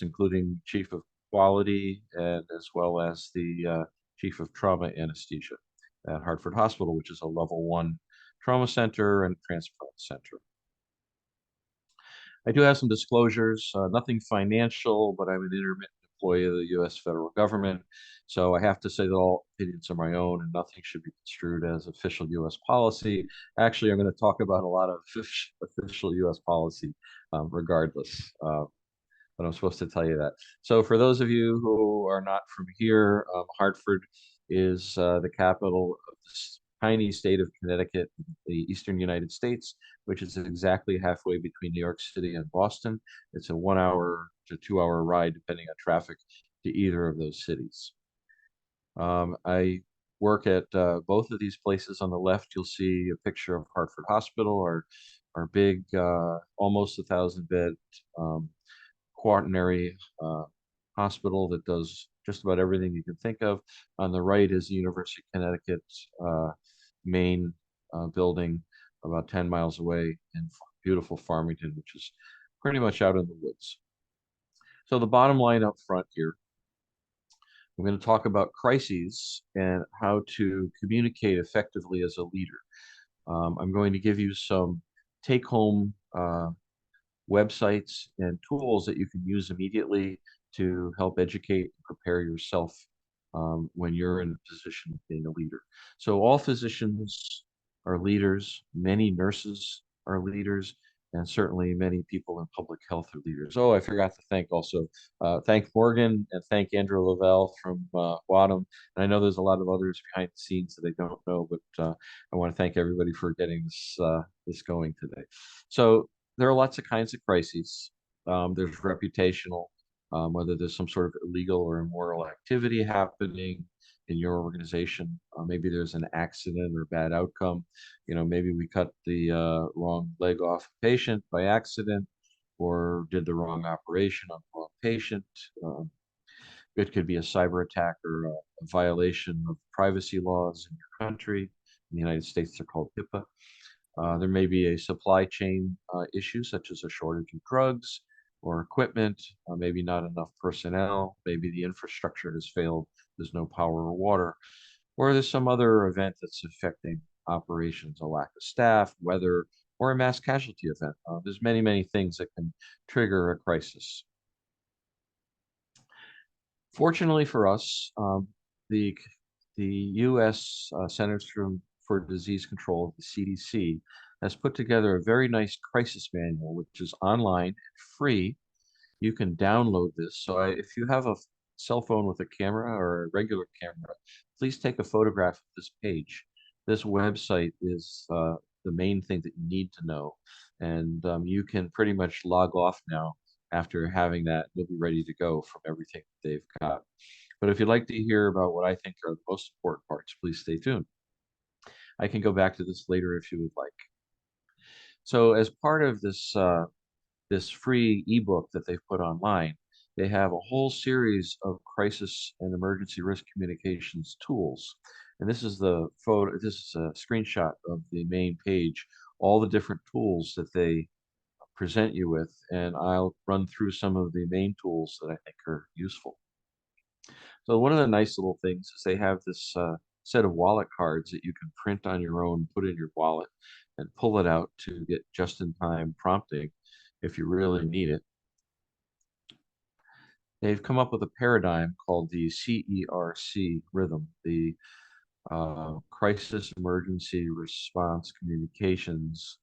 including chief of quality and as well as the chief of trauma anesthesia at Hartford Hospital, which is a level 1 trauma center and transplant center. I do have some disclosures, nothing financial, but I'm an intermittent employee of the U.S. federal government. So I have to say that all opinions are my own and nothing should be construed as official U.S. policy. Actually, I'm going to talk about a lot of official U.S. policy regardless. But I'm supposed to tell you that. So for those of you who are not from here, Hartford is the capital of this tiny state of Connecticut, the eastern United States, which is exactly halfway between New York City and Boston. It's a 1 hour to 2 hour ride, depending on traffic, to either of those cities. I work at both of these places. On the left, you'll see a picture of Hartford Hospital, our big, almost 1,000-bed quaternary hospital that does just about everything you can think of. On the right is the University of Connecticut's main building, about 10 miles away in beautiful Farmington, which is pretty much out in the woods. So the bottom line up front here, I'm going to talk about crises and how to communicate effectively as a leader. I'm going to give you some take-home websites and tools that you can use immediately to help educate and prepare yourself when you're in a position of being a leader. So all physicians are leaders, many nurses are leaders, and certainly many people in public health are leaders. Oh, I forgot to thank Morgan and thank Andrew Lavelle from WADEM. And I know there's a lot of others behind the scenes that I don't know, but I want to thank everybody for getting this going today. So there are lots of kinds of crises. There's reputational, whether there's some sort of illegal or immoral activity happening in your organization. Maybe there's an accident or bad outcome. Maybe we cut the wrong leg off a patient by accident or did the wrong operation on the wrong patient. It could be a cyber attack or a violation of privacy laws in your country. In the United States, they're called HIPAA. There may be a supply chain issue, such as a shortage of drugs or equipment, maybe not enough personnel, maybe the infrastructure has failed, there's no power or water, or there's some other event that's affecting operations, a lack of staff, weather, or a mass casualty event. There's many, many things that can trigger a crisis. Fortunately for us, the U.S. Centers for Disease Control, the CDC, has put together a very nice crisis manual, which is online and free. You can download this. So if you have a cell phone with a camera or a regular camera, please take a photograph of this page. This website is the main thing that you need to know. And you can pretty much log off now after having that. You'll be ready to go from everything that they've got. But if you'd like to hear about what I think are the most important parts, please stay tuned. I can go back to this later if you would like. So as part of this free ebook that they've put online, they have a whole series of crisis and emergency risk communications tools. And this is a screenshot of the main page, all the different tools that they present you with, and I'll run through some of the main tools that I think are useful. So one of the nice little things is they have this set of wallet cards that you can print on your own, put in your wallet, and pull it out to get just-in-time prompting if you really need it. They've come up with a paradigm called the CERC rhythm, the Crisis Emergency Response Communications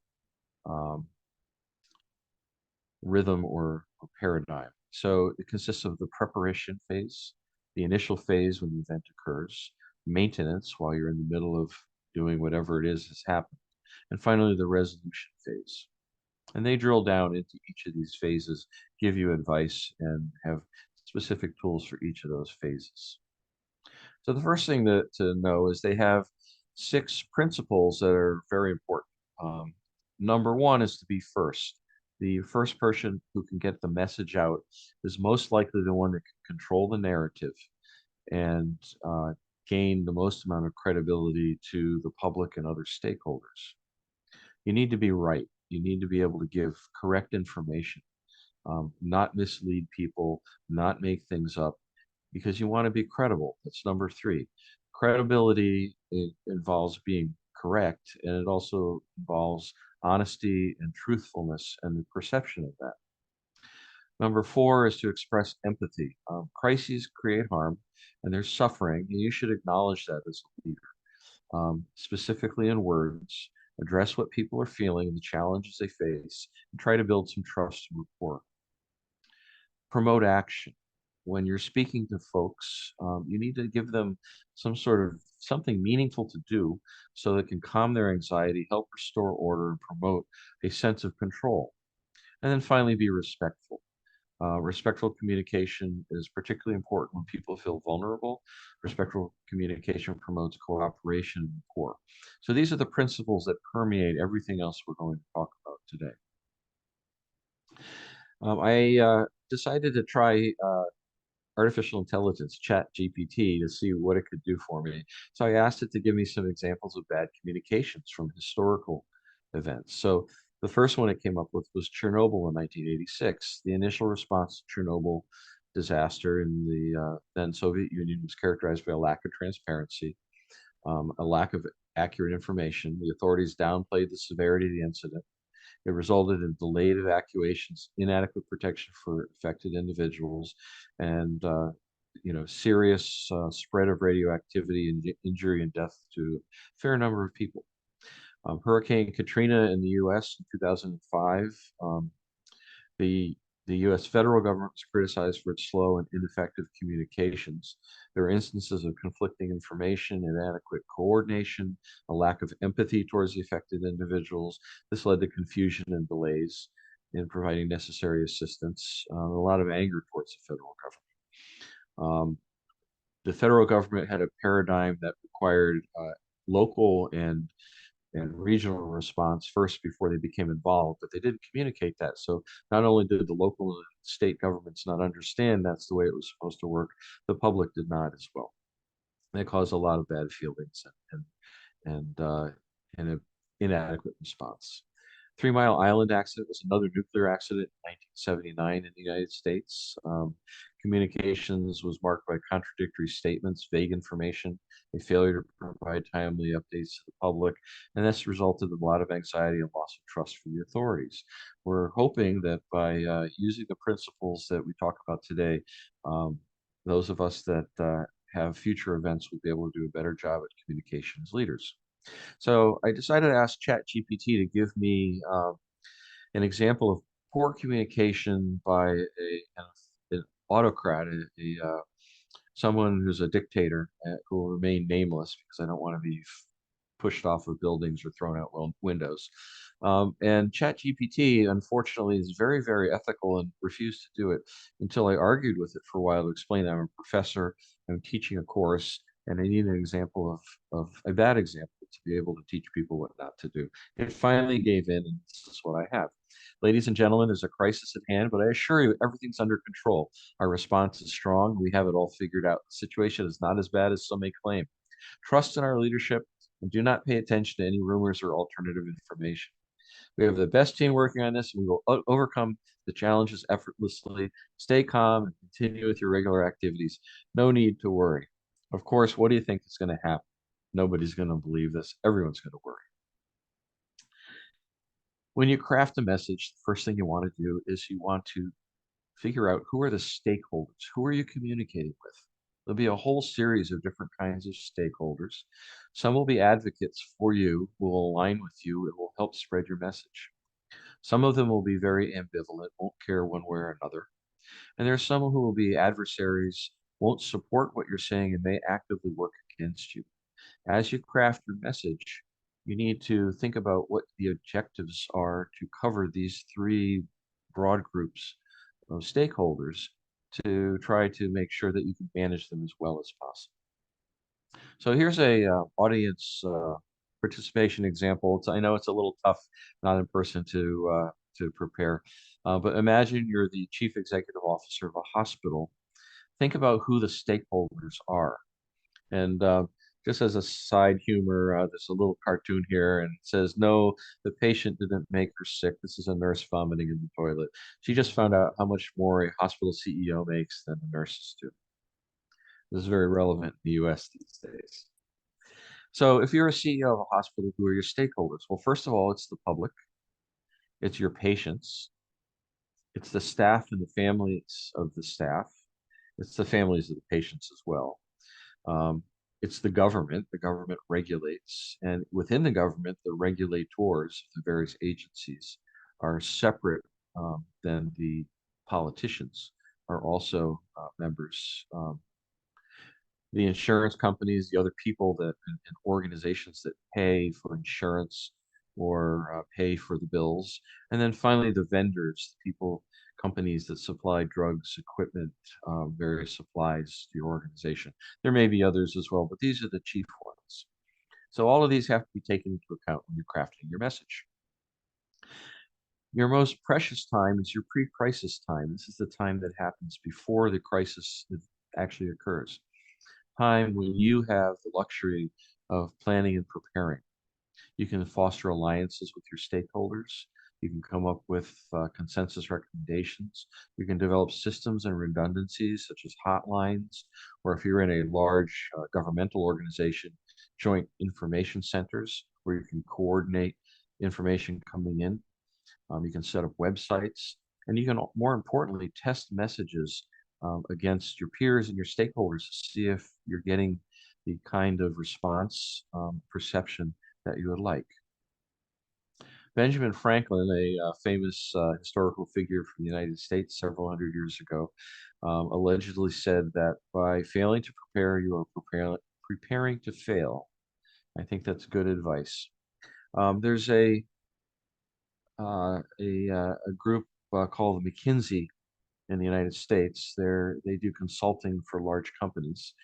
rhythm or paradigm. So it consists of the preparation phase, the initial phase when the event occurs, maintenance while you're in the middle of doing whatever it is has happened, and finally the resolution phase. And they drill down into each of these phases, give you advice, and have specific tools for each of those phases. So the first thing to know is they have 6 principles that are very important. Number 1 is to be first. The first person who can get the message out is most likely the one that can control the narrative and gain the most amount of credibility to the public and other stakeholders. You need to be right. You need to be able to give correct information. not mislead people, not make things up, because you want to be credible. That's number three. Credibility, it involves being correct, and it also involves honesty and truthfulness and the perception of that. Number four is to express empathy. Crises create harm and there's suffering, and you should acknowledge that as a leader, specifically in words. Address what people are feeling and the challenges they face, and try to build some trust and rapport. Promote action. When you're speaking to folks, you need to give them some sort of something meaningful to do so that can calm their anxiety, help restore order, and promote a sense of control. And then finally, be respectful. Respectful communication is particularly important when people feel vulnerable. Respectful communication promotes cooperation and rapport. So these are the principles that permeate everything else we're going to talk about today. I decided to try artificial intelligence, Chat GPT, to see what it could do for me. So I asked it to give me some examples of bad communications from historical events. So the first one it came up with was Chernobyl in 1986. The initial response to Chernobyl disaster in the then Soviet Union was characterized by a lack of transparency, a lack of accurate information. The authorities downplayed the severity of the incident. It resulted in delayed evacuations, inadequate protection for affected individuals, and serious spread of radioactivity and injury and death to a fair number of people. Hurricane Katrina in the U.S. in 2005. The the U.S. federal government was criticized for its slow and ineffective communications. There were instances of conflicting information, inadequate coordination, a lack of empathy towards the affected individuals. This led to confusion and delays in providing necessary assistance, a lot of anger towards the federal government. The federal government had a paradigm that required local and regional response first before they became involved, but they didn't communicate that. So not only did the local and state governments not understand that's the way it was supposed to work, the public did not as well. And it caused a lot of bad feelings and an inadequate response. 3 Mile Island accident was another nuclear accident in 1979 in the United States. Communications was marked by contradictory statements, vague information, a failure to provide timely updates to the public, and this resulted in a lot of anxiety and loss of trust for the authorities. We're hoping that by using the principles that we talk about today, those of us that have future events will be able to do a better job at communication as leaders. So I decided to ask ChatGPT to give me an example of poor communication by an autocrat, someone who's a dictator who will remain nameless because I don't want to be pushed off of buildings or thrown out windows. And ChatGPT, unfortunately, is very, very ethical and refused to do it until I argued with it for a while to explain that I'm a professor, I'm teaching a course, and I need an example of a bad example to be able to teach people what not to do. It finally gave in, and this is what I have. Ladies and gentlemen, there's a crisis at hand, but I assure you everything's under control. Our response is strong. We have it all figured out. The situation is not as bad as some may claim. Trust in our leadership and do not pay attention to any rumors or alternative information. We have the best team working on this, and we will overcome the challenges effortlessly. Stay calm and continue with your regular activities. No need to worry. Of course, what do you think is going to happen? Nobody's going to believe this. Everyone's going to worry. When you craft a message, the first thing you want to do is you want to figure out who are the stakeholders. Who are you communicating with? There'll be a whole series of different kinds of stakeholders. Some will be advocates for you, who will align with you, and will help spread your message. Some of them will be very ambivalent, won't care one way or another. And there's some who will be adversaries, won't support what you're saying, and may actively work against you. As you craft your message, you need to think about what the objectives are to cover these three broad groups of stakeholders to try to make sure that you can manage them as well as possible. So here's a audience participation example. I know it's a little tough, not in person, to prepare, but imagine you're the chief executive officer of a hospital. Think about who the stakeholders are, and Just as a side humor, there's a little cartoon here, and it says, "No, the patient didn't make her sick. This is a nurse vomiting in the toilet. She just found out how much more a hospital CEO makes than the nurses do." This is very relevant in the U.S. these days. So, if you're a CEO of a hospital, who are your stakeholders? Well, first of all, it's the public, it's your patients, it's the staff and the families of the staff, it's the families of the patients as well. Um, it's the government. The government regulates, and within the government, the regulators, the various agencies, are separate than the politicians, are also members. The insurance companies, the other people and organizations that pay for insurance or pay for the bills, and then finally the vendors, people, companies that supply drugs, equipment, various supplies to your organization. There may be others as well, but these are the chief ones. So all of these have to be taken into account when you're crafting your message. Your most precious time is your pre-crisis time. This is the time that happens before the crisis actually occurs. Time when you have the luxury of planning and preparing. You can foster alliances with your stakeholders. You can come up with consensus recommendations. You can develop systems and redundancies such as hotlines, or if you're in a large governmental organization, joint information centers where you can coordinate information coming in. You can set up websites, and you can, more importantly, test messages against your peers and your stakeholders to see if you're getting the kind of response perception that you would like. Benjamin Franklin, a famous historical figure from the United States several hundred years ago, allegedly said that by failing to prepare, you are preparing to fail. I think that's good advice. There's a group called McKinsey in the United States. They do consulting for large companies.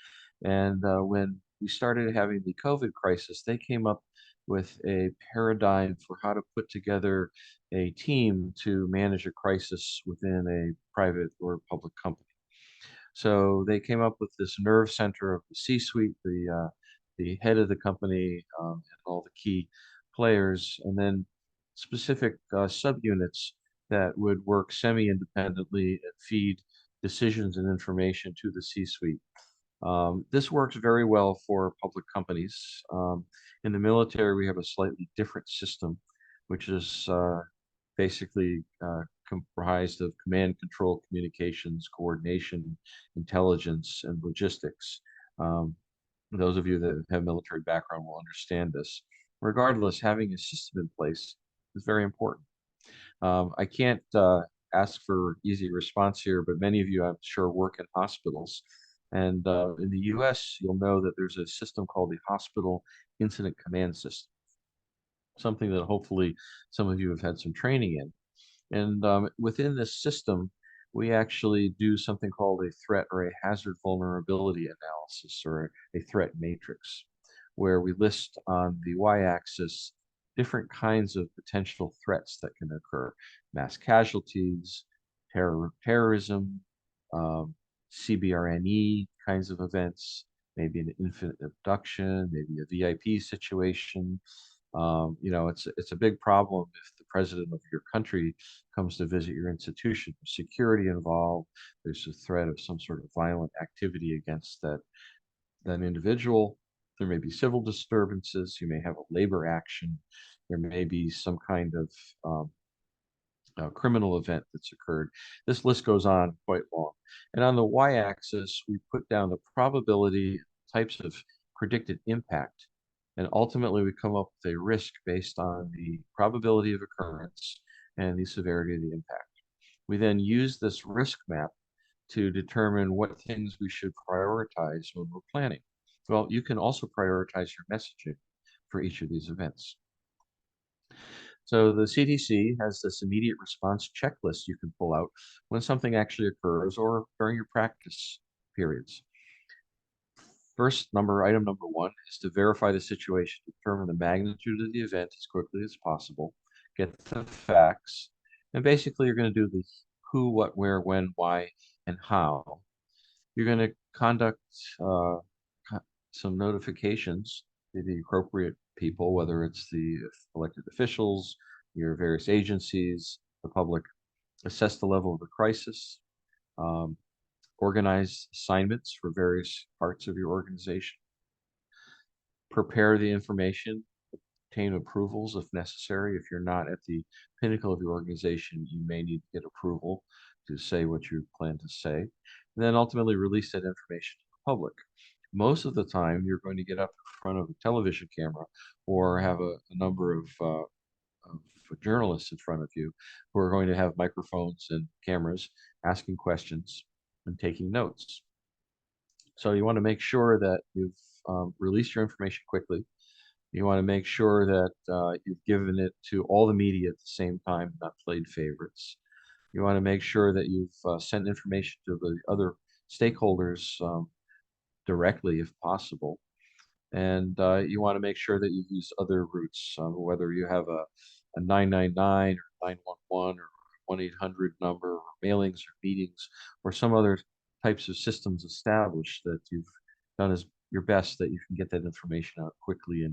And when we started having the COVID crisis, they came up with a paradigm for how to put together a team to manage a crisis within a private or public company. So they came up with this nerve center of the C-suite, the head of the company, and all the key players, and then specific subunits that would work semi-independently and feed decisions and information to the C-suite. This works very well for public companies. In the military, we have a slightly different system, which is basically comprised of command, control, communications, coordination, intelligence, and logistics. Those of you that have military background will understand this. Regardless, having a system in place is very important. I can't ask for easy response here, but many of you, I'm sure, work in hospitals. And in the US, you'll know that there's a system called the Hospital Incident Command System, something that hopefully some of you have had some training in. And within this system, we actually do something called a threat or a hazard vulnerability analysis, or a threat matrix, where we list on the y-axis different kinds of potential threats that can occur: mass casualties, terrorism, CBRNE kinds of events, maybe an infant abduction, maybe a VIP situation. It's a big problem if the president of your country comes to visit your institution. There's security involved. There's a threat of some sort of violent activity against that individual. There may be civil disturbances. You may have a labor action. There may be some kind of criminal event that's occurred. This list goes on quite long. And on the y-axis, we put down the probability, types of predicted impact. And ultimately, we come up with a risk based on the probability of occurrence and the severity of the impact. We then use this risk map to determine what things we should prioritize when we're planning. Well, you can also prioritize your messaging for each of these events. So the CDC has this immediate response checklist you can pull out when something actually occurs or during your practice periods. Item number one is to verify the situation, determine the magnitude of the event as quickly as possible, get the facts, and basically you're going to do the who, what, where, when, why, and how. You're going to conduct some notifications to the appropriate people, whether it's the elected officials, your various agencies, the public. Assess the level of the crisis, um, organize assignments for various parts of your organization, prepare the information, obtain approvals if necessary. If you're not at the pinnacle of your organization, you may need to get approval to say what you plan to say, and then ultimately release that information to the public. Most of the time, you're going to get up in front of a television camera or have a number of journalists in front of you who are going to have microphones and cameras asking questions and taking notes. So you want to make sure that you've released your information quickly. You want to make sure that you've given it to all the media at the same time, not played favorites. You want to make sure that you've sent information to the other stakeholders directly if possible. And you want to make sure that you use other routes, whether you have a 999 or 911 or 1-800 number or mailings or meetings or some other types of systems established that you've done as your best that you can get that information out quickly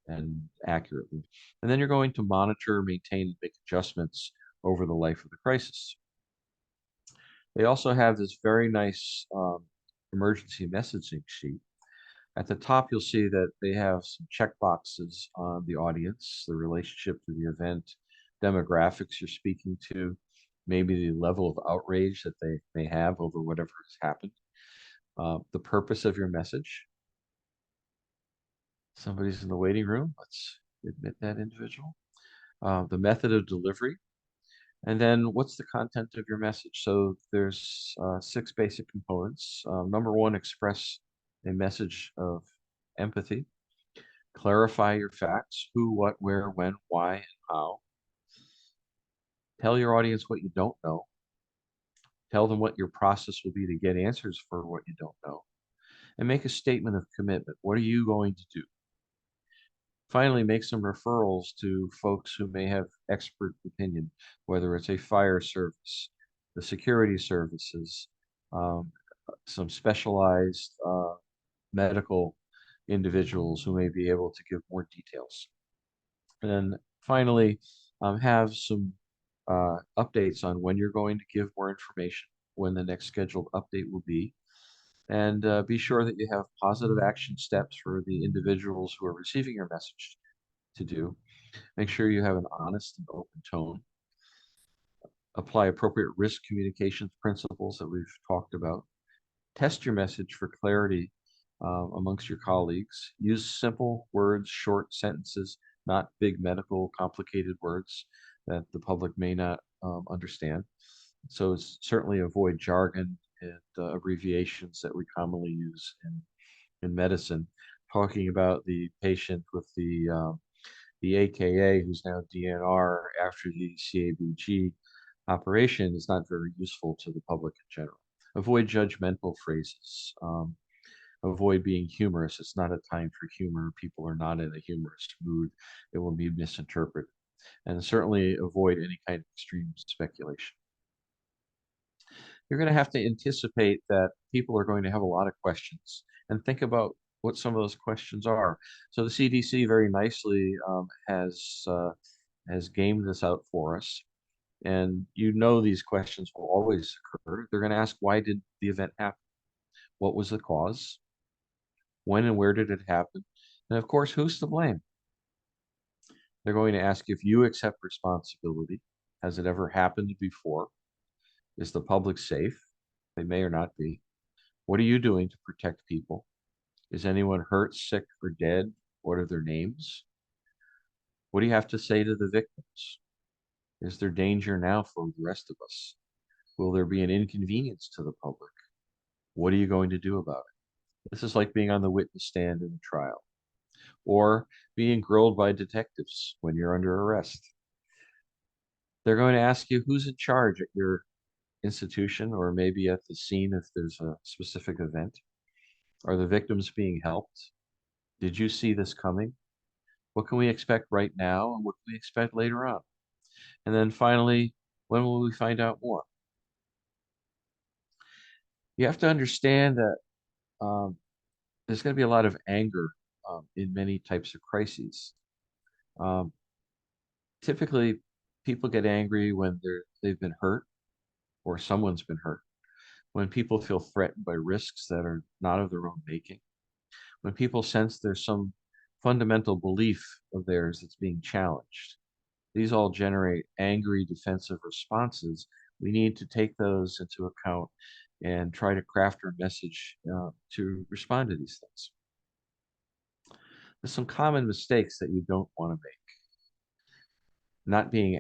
and accurately. And then you're going to monitor, maintain, and make adjustments over the life of the crisis. They also have this very nice emergency messaging sheet. At the top, you'll see that they have some check boxes on the audience, the relationship to the event, demographics you're speaking to, maybe the level of outrage that they may have over whatever has happened, the purpose of your message. Somebody's in the waiting room. Let's admit that individual. The method of delivery, and then what's the content of your message? So there's 6 basic components. Number 1, express a message of empathy. Clarify your facts: who, what, where, when, why, and how. Tell your audience what you don't know. Tell them what your process will be to get answers for what you don't know. And make a statement of commitment. What are you going to do? Finally, make some referrals to folks who may have expert opinion, whether it's a fire service, the security services, um, some specialized medical individuals who may be able to give more details. And then finally, have some updates on when you're going to give more information, when the next scheduled update will be, and be sure that you have positive action steps for the individuals who are receiving your message to do. Make sure you have an honest and open tone. Apply appropriate risk communications principles that we've talked about. Test your message for clarity amongst your colleagues. Use simple words, short sentences, not big medical complicated words that the public may not understand. So certainly avoid jargon and abbreviations that we commonly use in medicine. Talking about the patient with the AKA, who's now DNR after the CABG operation, is not very useful to the public in general. Avoid judgmental phrases. Avoid being humorous. It's not a time for humor. People are not in a humorous mood. It will be misinterpreted. And certainly avoid any kind of extreme speculation. You're going to have to anticipate that people are going to have a lot of questions and think about what some of those questions are. So the CDC very nicely has gamed this out for us. And you know these questions will always occur. They're going to ask, why did the event happen? What was the cause? When and where did it happen? And of course, who's to blame? They're going to ask if you accept responsibility. Has it ever happened before? Is the public safe? They may or not be. What are you doing to protect people? Is anyone hurt, sick, or dead? What are their names? What do you have to say to the victims? Is there danger now for the rest of us? Will there be an inconvenience to the public? What are you going to do about it? This is like being on the witness stand in a trial, or being grilled by detectives when you're under arrest. They're going to ask you who's in charge at your institution, or maybe at the scene if there's a specific event. Are the victims being helped? Did you see this coming? What can we expect right now, and what can we expect later on? And then finally, when will we find out more? You have to understand that there's going to be a lot of anger in many types of crises. Um, Typically, people get angry when they've been hurt or someone's been hurt. When people feel threatened by risks that are not of their own making. When people sense there's some fundamental belief of theirs that's being challenged. These all generate angry defensive responses. We need to take those into account and try to craft our message to respond to these things. There's some common mistakes that you don't want to make. Not being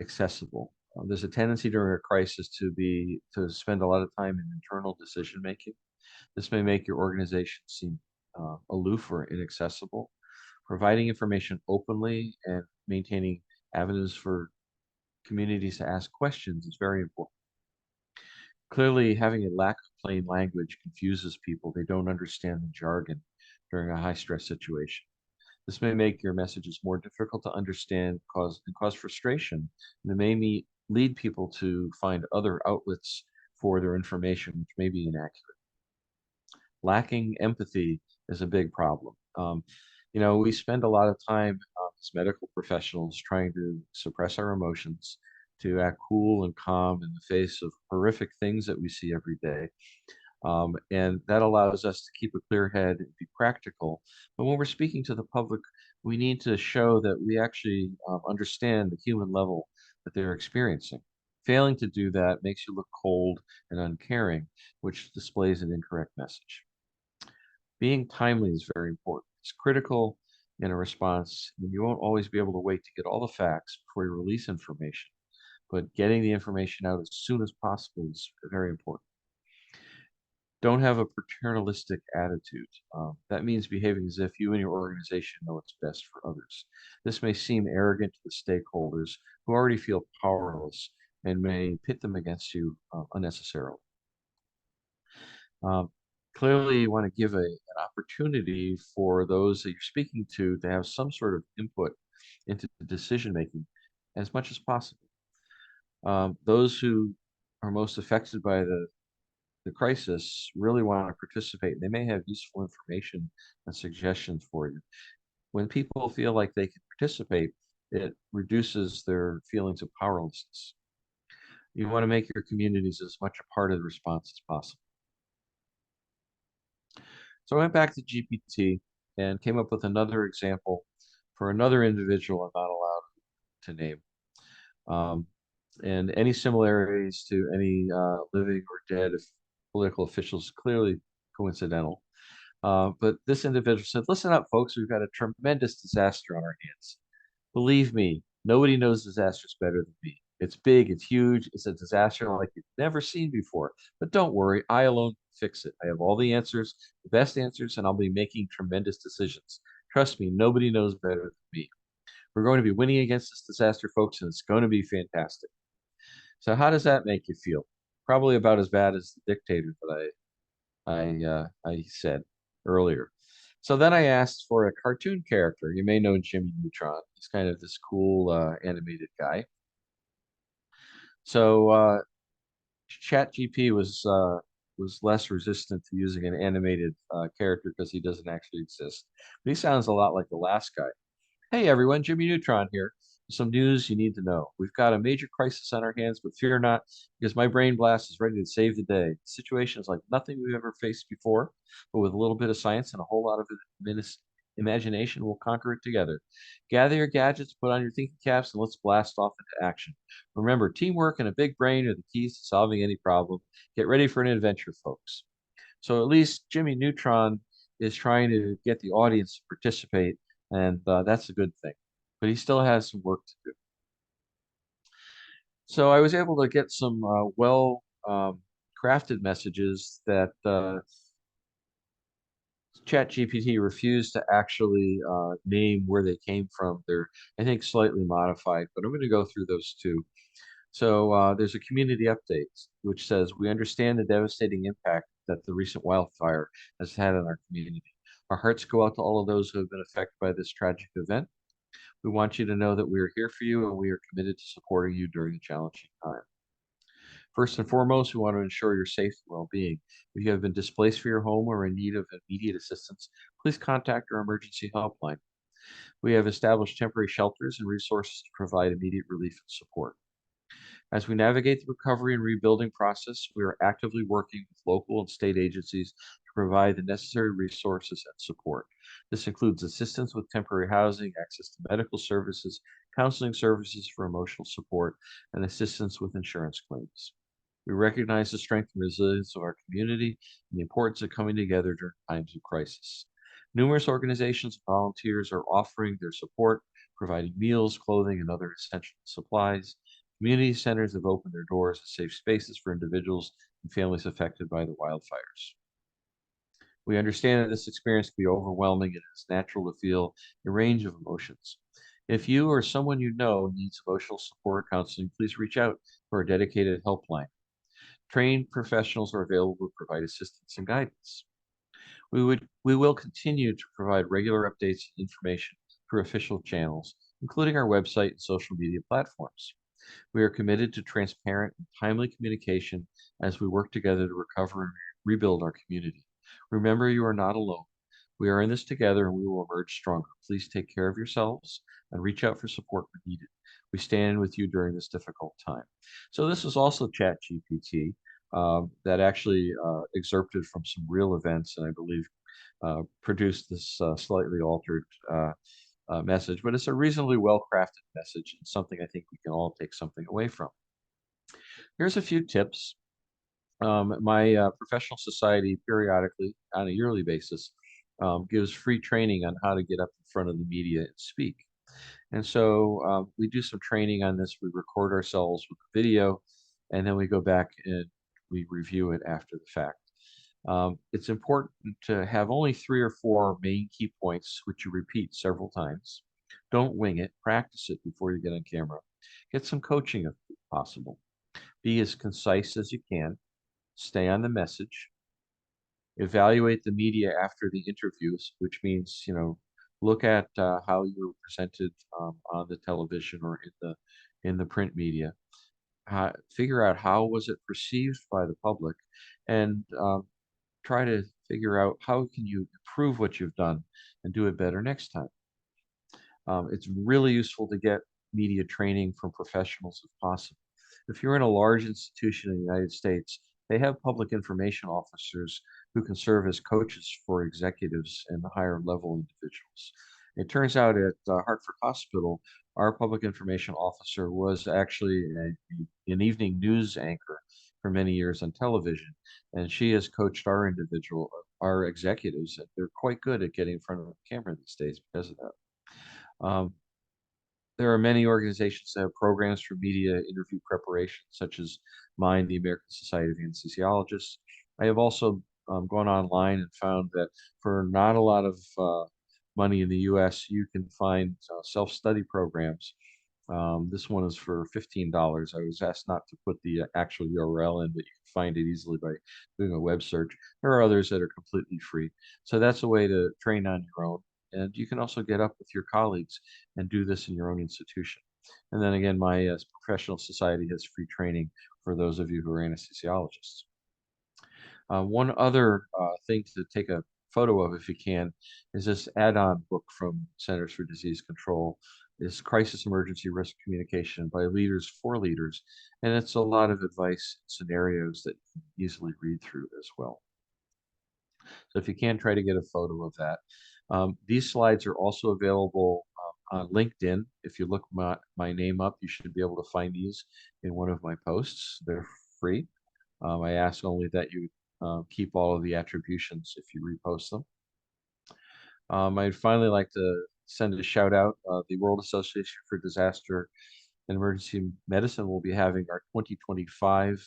accessible. There's a tendency during a crisis to spend a lot of time in internal decision making. This may make your organization seem aloof or inaccessible. Providing information openly and maintaining avenues for communities to ask questions is very important. Clearly, having a lack of plain language confuses people. They don't understand the jargon during a high stress situation. This may make your messages more difficult to understand, cause frustration, and it may lead people to find other outlets for their information, which may be inaccurate. Lacking empathy is a big problem. We spend a lot of time as medical professionals trying to suppress our emotions, to act cool and calm in the face of horrific things that we see every day. And that allows us to keep a clear head and be practical. But when we're speaking to the public, we need to show that we actually understand the human level that they're experiencing. Failing to do that makes you look cold and uncaring, which displays an incorrect message. Being timely is very important. It's critical in a response, and you won't always be able to wait to get all the facts before you release information. But getting the information out as soon as possible is very important. Don't have a paternalistic attitude. That means behaving as if you and your organization know what's best for others. This may seem arrogant to the stakeholders who already feel powerless and may pit them against you unnecessarily. Um, Clearly, you want to give an opportunity for those that you're speaking to have some sort of input into the decision making as much as possible. Those who are most affected by the crisis really want to participate. They may have useful information and suggestions for you. When people feel like they can participate, it reduces their feelings of powerlessness. You want to make your communities as much a part of the response as possible. So I went back to GPT and came up with another example for another individual I'm not allowed to name. And any similarities to any living or dead political officials clearly coincidental. But this individual said, listen up, folks, we've got a tremendous disaster on our hands. Believe me, nobody knows disasters better than me. It's big, it's huge, it's a disaster like you've never seen before. But don't worry, I alone can fix it. I have all the answers, the best answers, and I'll be making tremendous decisions. Trust me, nobody knows better than me. We're going to be winning against this disaster, folks, and it's going to be fantastic. So how does that make you feel? Probably about as bad as the dictator that I said earlier. So then I asked for a cartoon character. You may know Jimmy Neutron. He's kind of this cool animated guy. So ChatGPT was less resistant to using an animated character because he doesn't actually exist. But he sounds a lot like the last guy. Hey everyone, Jimmy Neutron here. Some news you need to know. We've got a major crisis on our hands, but fear not, because my brain blast is ready to save the day. The situation is like nothing we've ever faced before, but with a little bit of science and a whole lot of imagination, we'll conquer it together. Gather your gadgets, put on your thinking caps, and let's blast off into action. Remember, teamwork and a big brain are the keys to solving any problem. Get ready for an adventure, folks. So at least Jimmy Neutron is trying to get the audience to participate, and that's a good thing. But he still has some work to do. So I was able to get some well crafted messages that ChatGPT refused to actually name where they came from. They're, I think, slightly modified, but I'm going to go through those too. So there's a community update which says, we understand the devastating impact that the recent wildfire has had on our community. Our hearts go out to all of those who have been affected by this tragic event. We want you to know that we are here for you and we are committed to supporting you during a challenging time. First and foremost, we want to ensure your safety and well-being. If you have been displaced from your home or in need of immediate assistance, please contact our emergency helpline. We have established temporary shelters and resources to provide immediate relief and support. As we navigate the recovery and rebuilding process, we are actively working with local and state agencies to provide the necessary resources and support. This includes assistance with temporary housing, access to medical services, counseling services for emotional support, and assistance with insurance claims. We recognize the strength and resilience of our community and the importance of coming together during times of crisis. Numerous organizations and volunteers are offering their support, providing meals, clothing, and other essential supplies. Community centers have opened their doors as safe spaces for individuals and families affected by the wildfires. We understand that this experience can be overwhelming and it is natural to feel a range of emotions. If you or someone you know needs emotional support or counseling, please reach out to our dedicated helpline. Trained professionals are available to provide assistance and guidance. We will continue to provide regular updates and information through official channels, including our website and social media platforms. We are committed to transparent and timely communication as we work together to recover and rebuild our community. Remember, you are not alone. We are in this together and we will emerge stronger. Please take care of yourselves and reach out for support when needed. We stand with you during this difficult time. So this is also ChatGPT that actually excerpted from some real events and I believe produced this slightly altered message, but it's a reasonably well-crafted message and something I think we can all take something away from. Here's a few tips. My professional society periodically, on a yearly basis, gives free training on how to get up in front of the media and speak. And so we do some training on this. We record ourselves with a video, and then we go back and we review it after the fact. It's important to have only 3 or 4 main key points, which you repeat several times. Don't wing it. Practice it before you get on camera. Get some coaching if possible. Be as concise as you can. Stay on the message. Evaluate the media after the interviews, which means, look at how you were presented on the television or in the print media. Figure out how was it perceived by the public, and try to figure out how can you improve what you've done and do it better next time. It's really useful to get media training from professionals if possible. If you're in a large institution in the United States, they have public information officers who can serve as coaches for executives and higher level individuals. It turns out at Hartford Hospital, our public information officer was actually an evening news anchor for many years on television, and she has coached our executives, and they're quite good at getting in front of the camera these days because of that. There are many organizations that have programs for media interview preparation, such as mine, the American Society of Anesthesiologists. I have also gone online and found that for not a lot of money in the US, you can find self-study programs. This one is for $15. I was asked not to put the actual URL in, but you can find it easily by doing a web search. There are others that are completely free. So that's a way to train on your own. And you can also get up with your colleagues and do this in your own institution. And then again, my professional society has free training for those of you who are anesthesiologists. One other thing to take a photo of if you can is this add-on book from Centers for Disease Control. Is Crisis Emergency Risk Communication by leaders for leaders. And it's a lot of advice scenarios that you can easily read through as well. So if you can, try to get a photo of that. These slides are also available on LinkedIn. If you look my name up, you should be able to find these in one of my posts. They're free. I ask only that you keep all of the attributions if you repost them. I'd finally like to send a shout out. The World Association for Disaster and Emergency Medicine will be having our 2025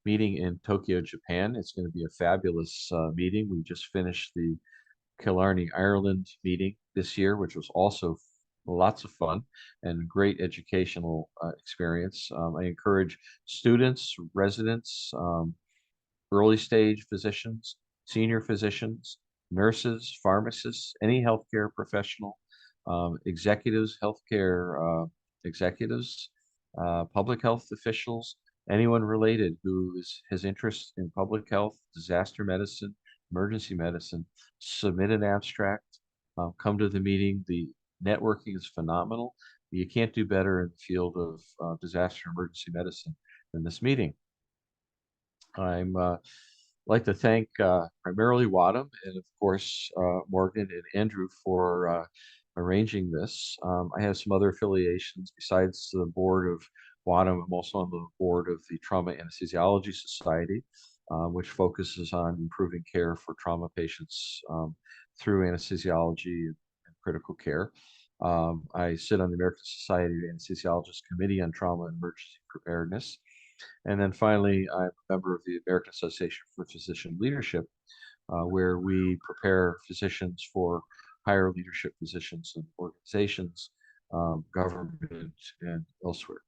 meeting in Tokyo, Japan. It's going to be a fabulous meeting. We just finished the Killarney, Ireland meeting this year, which was also lots of fun and great educational experience. I encourage students, residents, early stage physicians, senior physicians, nurses, pharmacists, any healthcare professional, executives, healthcare executives, public health officials, Anyone related who has interest in public health, disaster medicine, emergency medicine, submit an abstract, come to the meeting. The networking is phenomenal. You can't do better in the field of disaster emergency medicine than this meeting. I'm like to thank primarily WADEM and of course Morgan and Andrew for arranging this. I have some other affiliations besides the board of WADEM. I'm also on the board of the Trauma Anesthesiology Society, which focuses on improving care for trauma patients through anesthesiology and critical care. I sit on the American Society of Anesthesiologists Committee on Trauma and Emergency Preparedness. And then finally, I'm a member of the American Association for Physician Leadership, where we prepare physicians for higher leadership positions in organizations, government, and elsewhere.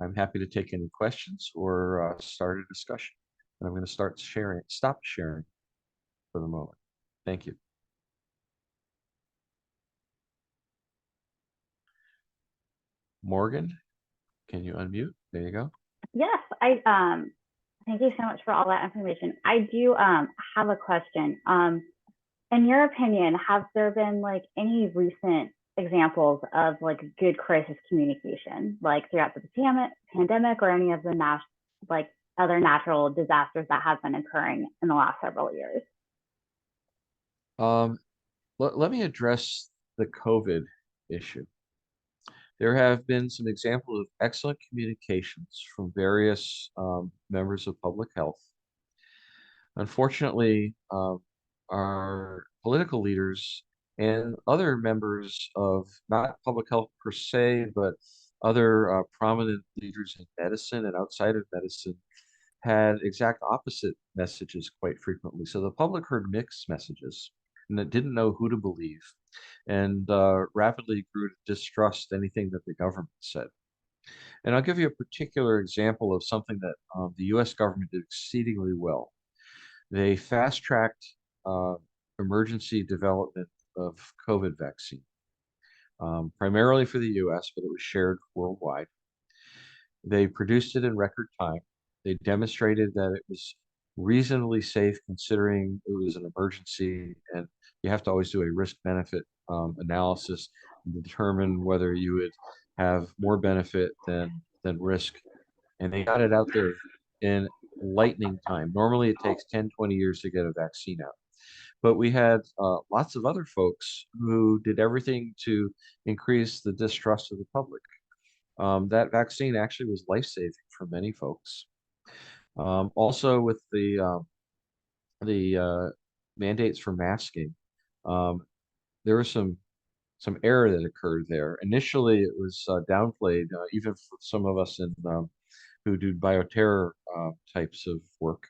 I'm happy to take any questions or start a discussion. And I'm going to stop sharing for the moment. Thank you. Morgan, can you unmute? There you go. Yes, thank you so much for all that information. I do have a question. In your opinion, have there been like any recent examples of like good crisis communication, like throughout the pandemic or any of the other natural disasters that have been occurring in the last several years? Let me address the COVID issue. There have been some examples of excellent communications from various members of public health. Unfortunately, our political leaders and other members of not public health per se, but other prominent leaders in medicine and outside of medicine had exact opposite messages quite frequently. So the public heard mixed messages and that didn't know who to believe and rapidly grew to distrust anything that the government said. And I'll give you a particular example of something that the US government did exceedingly well. They fast-tracked emergency development of COVID vaccine, primarily for the US, but it was shared worldwide. They produced it in record time. They demonstrated that it was reasonably safe considering it was an emergency, and you have to always do a risk-benefit analysis and determine whether you would have more benefit than risk. And they got it out there in lightning time. Normally it takes 10, 20 years to get a vaccine out. But we had lots of other folks who did everything to increase the distrust of the public. That vaccine actually was life-saving for many folks. Also with the mandates for masking, there was some error that occurred there. Initially, it was downplayed, even for some of us in who do bioterror types of work,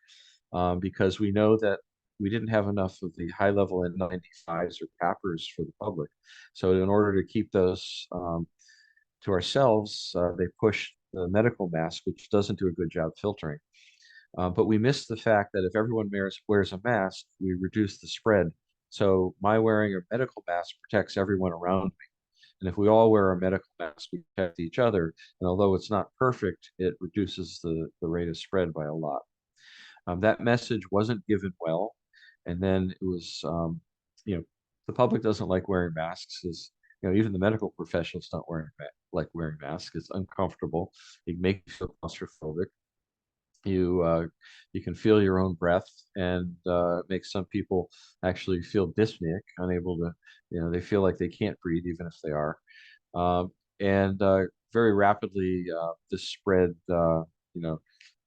because we know that we didn't have enough of the high-level N95s or PAPRs for the public. So in order to keep those to ourselves, they pushed the medical mask, which doesn't do a good job filtering. But we missed the fact that if everyone wears a mask, we reduce the spread. So my wearing a medical mask protects everyone around me. And if we all wear a medical mask, we protect each other. And although it's not perfect, it reduces the rate of spread by a lot. That message wasn't given well. And then it was, the public doesn't like wearing masks. Even the medical professionals don't like wearing masks. It's uncomfortable. It makes you feel claustrophobic. You can feel your own breath, and it makes some people actually feel dyspneic, unable to, they feel like they can't breathe even if they are. And very rapidly, this spread,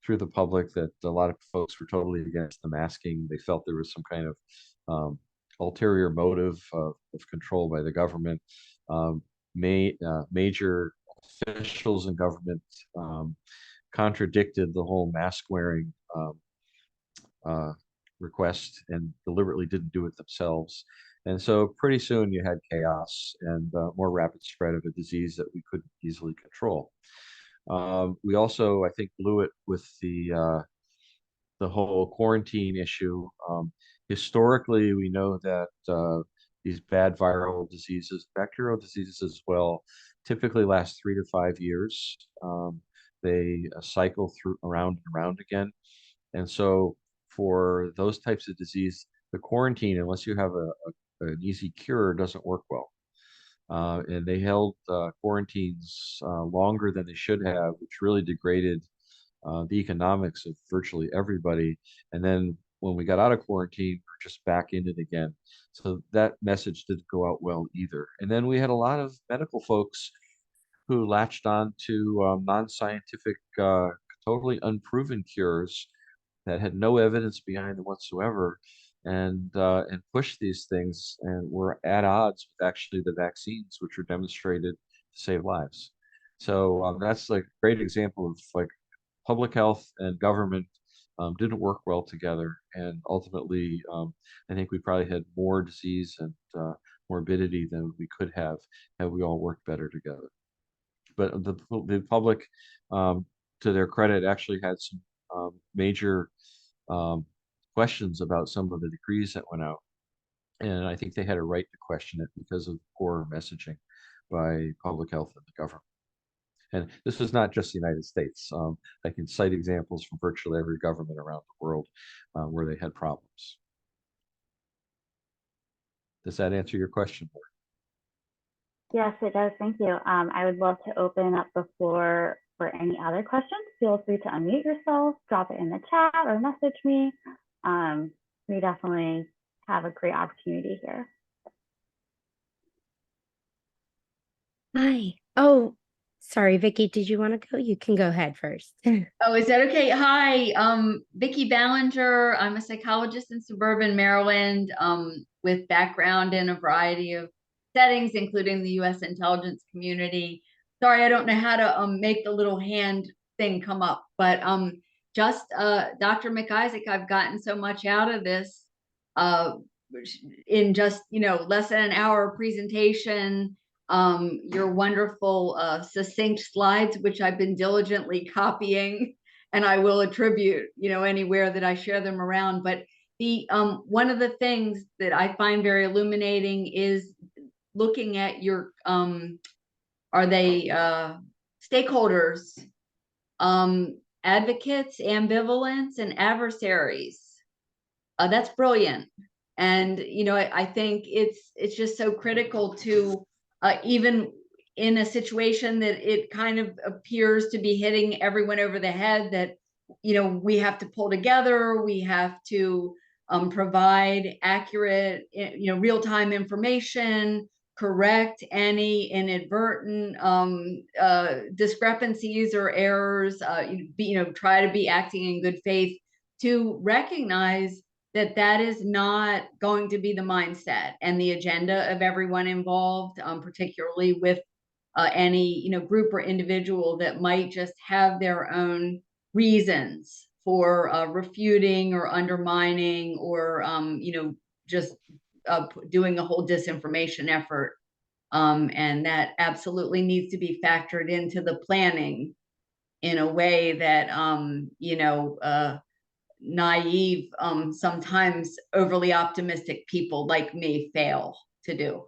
through the public, that a lot of folks were totally against the masking. They felt there was some kind of ulterior motive of control by the government. Major officials in government contradicted the whole mask wearing request and deliberately didn't do it themselves. And so pretty soon you had chaos and more rapid spread of a disease that we couldn't easily control. We also, I think, blew it with the whole quarantine issue. Historically, we know that these bad viral diseases, bacterial diseases as well, typically last 3 to 5 years. they cycle through around and around again. And so for those types of disease, the quarantine, unless you have an easy cure, doesn't work well. And they held quarantines longer than they should have, which really degraded the economics of virtually everybody. And then when we got out of quarantine, we're just back in it again. So that message didn't go out well either. And then we had a lot of medical folks who latched on to non-scientific, totally unproven cures that had no evidence behind them whatsoever, and pushed these things and were at odds with actually the vaccines, which were demonstrated to save lives. So that's like a great example of like public health and government didn't work well together, and ultimately, I think we probably had more disease and morbidity than we could have had we all worked better together. But the public, to their credit, actually had some major um, questions about some of the decrees that went out. And I think they had a right to question it because of poor messaging by public health and the government. And this was not just the United States. I can cite examples from virtually every government around the world where they had problems. Does that answer your question, Lord? Yes, it does. Thank you. I would love to open up the floor for any other questions. Feel free to unmute yourself, drop it in the chat, or message me. We definitely have a great opportunity here. Hi. Oh, sorry, Vicky, did you want to go? You can go ahead first. Oh, is that okay? Hi, Vicki Ballinger. I'm a psychologist in suburban Maryland, with background in a variety of settings, including the U.S. intelligence community. Sorry, I don't know how to make the little hand thing come up, but just Dr. McIsaac, I've gotten so much out of this in just less than an hour presentation. Your wonderful succinct slides, which I've been diligently copying, and I will attribute anywhere that I share them around. But the one of the things that I find very illuminating is looking at your are they stakeholders, advocates, ambivalents, and adversaries. That's brilliant. And I think it's just so critical to even in a situation that it kind of appears to be hitting everyone over the head, that we have to pull together, we have to provide accurate real-time information, correct any inadvertent discrepancies or errors, try to be acting in good faith, to recognize that that is not going to be the mindset and the agenda of everyone involved, particularly with any group or individual that might just have their own reasons for refuting or undermining or just doing a whole disinformation effort, and that absolutely needs to be factored into the planning in a way that naive, sometimes overly optimistic people like me fail to do.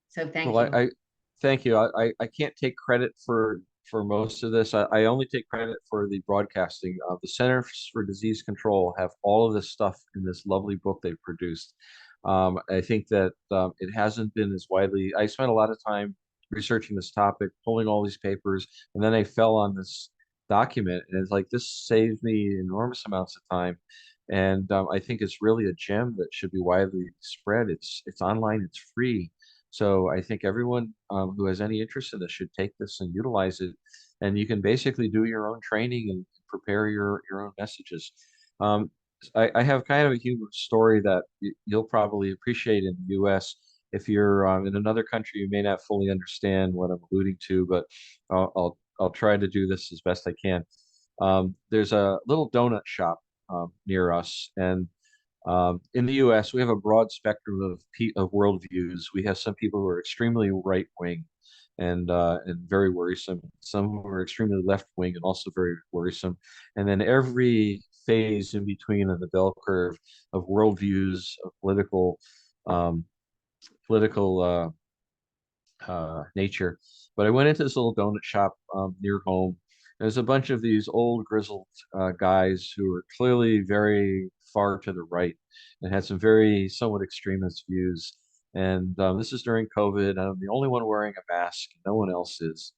So thank you. I thank you. I can't take credit for most of this. I only take credit for the broadcasting. The Centers for Disease Control have all of this stuff in this lovely book they've produced. I think that it hasn't been as widely. I spent a lot of time researching this topic, pulling all these papers, and then I fell on this document, and it's like this saved me enormous amounts of time. And I think it's really a gem that should be widely spread. It's online, it's free. So I think everyone who has any interest in this should take this and utilize it. And you can basically do your own training and prepare your own messages. Um, I have kind of a humorous story that you'll probably appreciate in the U.S. If you're in another country, you may not fully understand what I'm alluding to, but I'll try to do this as best I can. There's a little donut shop near us, and in the U.S., we have a broad spectrum of worldviews. We have some people who are extremely right wing and very worrisome. Some who are extremely left wing and also very worrisome. And then every phase in between on the bell curve of worldviews, of um, political nature. But I went into this little donut shop near home, There's a bunch of these old grizzled guys who are clearly very far to the right and had some very somewhat extremist views. And this is during COVID. I'm the only one wearing a mask. No one else is.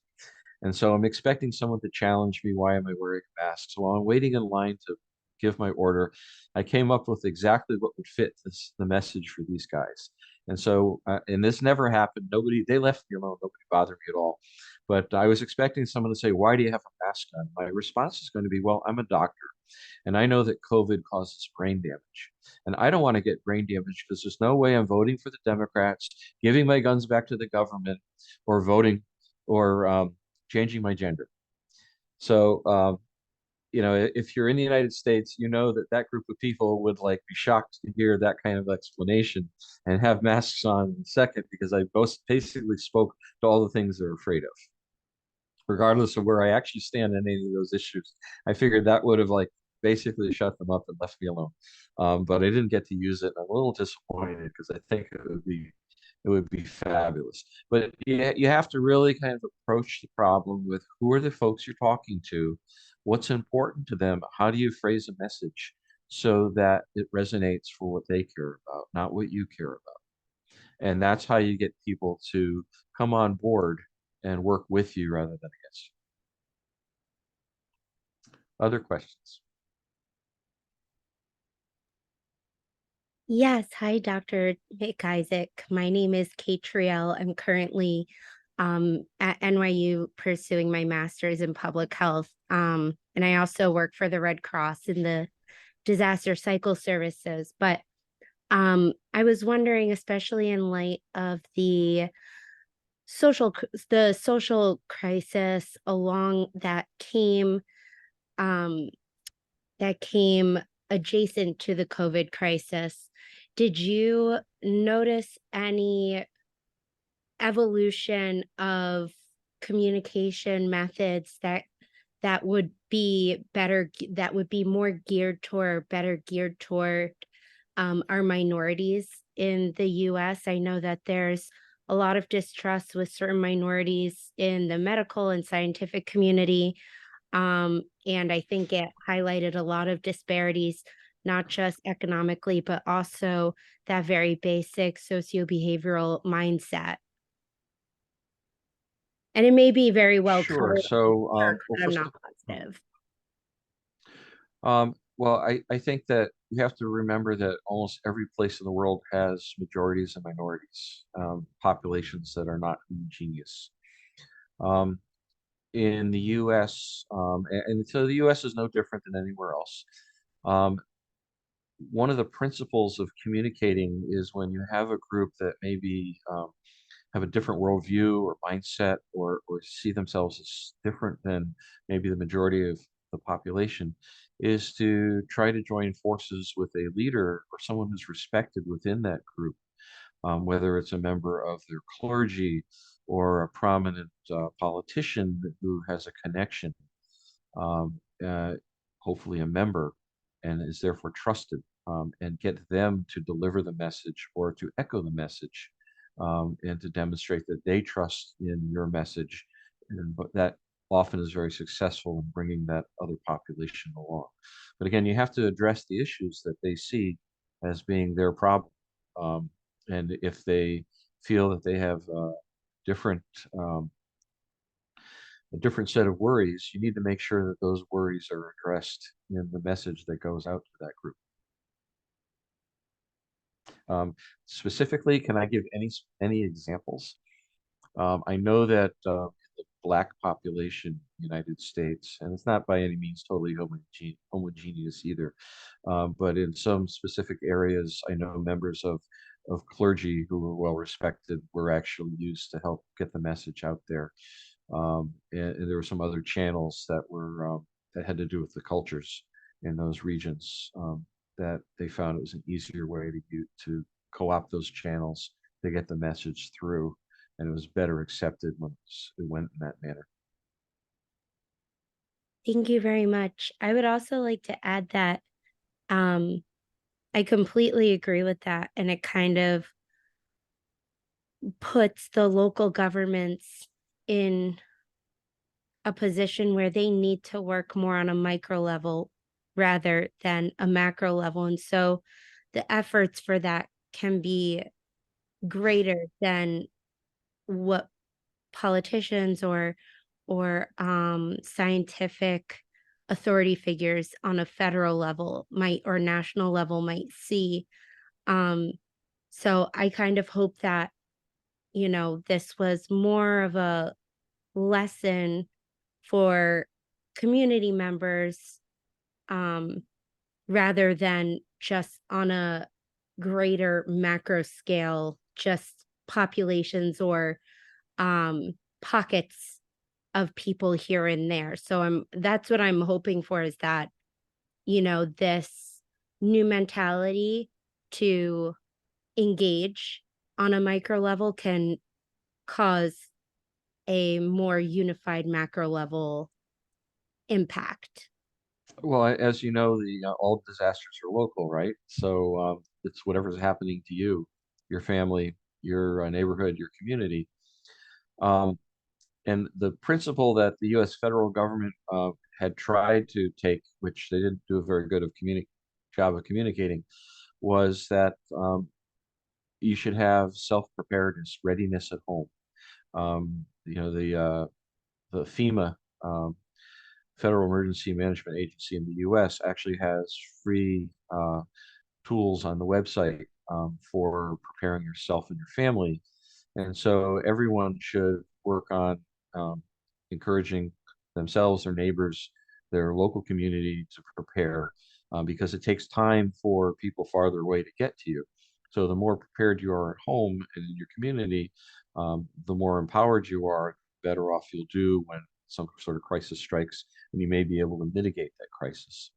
And so I'm expecting someone to challenge me. Why am I wearing a mask? So while I'm waiting in line to give my order, I came up with exactly what would fit the message for these guys. And so, and this never happened. They left me alone. Nobody bothered me at all. But I was expecting someone to say, "Why do you have a mask on?" My response is going to be, "Well, I'm a doctor, and I know that COVID causes brain damage. And I don't want to get brain damage because there's no way I'm voting for the Democrats, giving my guns back to the government, or voting or changing my gender." So, if you're in the United States, you know that that group of people would like be shocked to hear that kind of explanation and have masks on in a second, because I both basically spoke to all the things they're afraid of, regardless of where I actually stand on any of those issues. I figured that would have like basically shut them up and left me alone. But I didn't get to use it. I'm a little disappointed because I think it would be fabulous. But you have to really kind of approach the problem with who are the folks you're talking to, what's important to them, how do you phrase a message so that it resonates for what they care about, not what you care about. And that's how you get people to come on board and work with you rather than against you. Other questions? Yes. Hi, Dr. McIsaac. My name is Kate Triell. I'm currently at NYU pursuing my master's in public health. And I also work for the Red Cross in the disaster cycle services. But I was wondering, especially in light of the social crisis along um, that came adjacent to the COVID crisis, did you notice any evolution of communication methods that would be more geared toward our minorities in the US? I know that there's a lot of distrust with certain minorities in the medical and scientific community. And I think it highlighted a lot of disparities, not just economically, but also that very basic socio-behavioral mindset. And it may be very well Sure. colored, So, well, but I'm not positive. well, I think that you have to remember that almost every place in the world has majorities and minorities, populations that are not homogeneous. Um, in the U.S., and so the U.S. is no different than anywhere else. One of the principles of communicating is when you have a group that maybe have a different worldview or mindset, or see themselves as different than maybe the majority of the population, is to try to join forces with a leader or someone who's respected within that group, whether it's a member of their clergy or a prominent politician who has a connection, um, uh, hopefully a member, and is therefore trusted, and get them to deliver the message or to echo the message, and to demonstrate that they trust in your message. But that often is very successful in bringing that other population along. But again, you have to address the issues that they see as being their problem. And if they feel that they have different um, a different set of worries, you need to make sure that those worries are addressed in the message that goes out to that group. Specifically, can I give any examples? I know that the Black population in the United States, and it's not by any means totally homogeneous either, but in some specific areas, I know members of clergy who were well respected were actually used to help get the message out there. And there were some other channels that were that had to do with the cultures in those regions, that they found it was an easier way to co-opt those channels to get the message through, and it was better accepted when it went in that manner. Thank you very much. I would also like to add that um, I completely agree with that. And it kind of puts the local governments in a position where they need to work more on a micro level rather than a macro level. And so the efforts for that can be greater than what politicians or scientific authority figures on a federal level might or national level might see. So I kind of hope that, you know, this was more of a lesson for community members, rather than just on a greater macro scale, just populations or pockets of people here and there. So that's what I'm hoping for, is that, you know, this new mentality to engage on a micro level can cause a more unified macro level impact. Well, as you know, all disasters are local, right? So it's whatever's happening to you, your family, your neighborhood, your community. And the principle that the U.S. federal government had tried to take, which they didn't do a very good job of communicating, was that you should have self-preparedness, readiness at home. You know, the FEMA, Federal Emergency Management Agency in the U.S. actually has free tools on the website for preparing yourself and your family. And so everyone should work on encouraging themselves, their neighbors, their local community to prepare, because it takes time for people farther away to get to you. So the more prepared you are at home and in your community, the more empowered you are, the better off you'll do when some sort of crisis strikes, and you may be able to mitigate that crisis.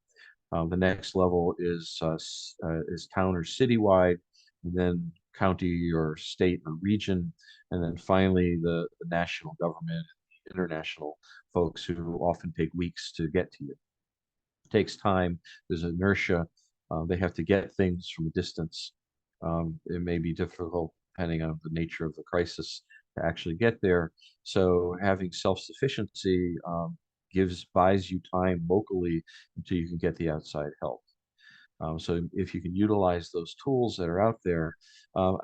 The next level is town or citywide, and then county or state or region, and then finally the national government, international folks who often take weeks to get to you. It takes time. There's inertia. They have to get things from a distance. It may be difficult depending on the nature of the crisis to actually get there. So having self-sufficiency buys you time locally until you can get the outside help. So if you can utilize those tools that are out there, I'll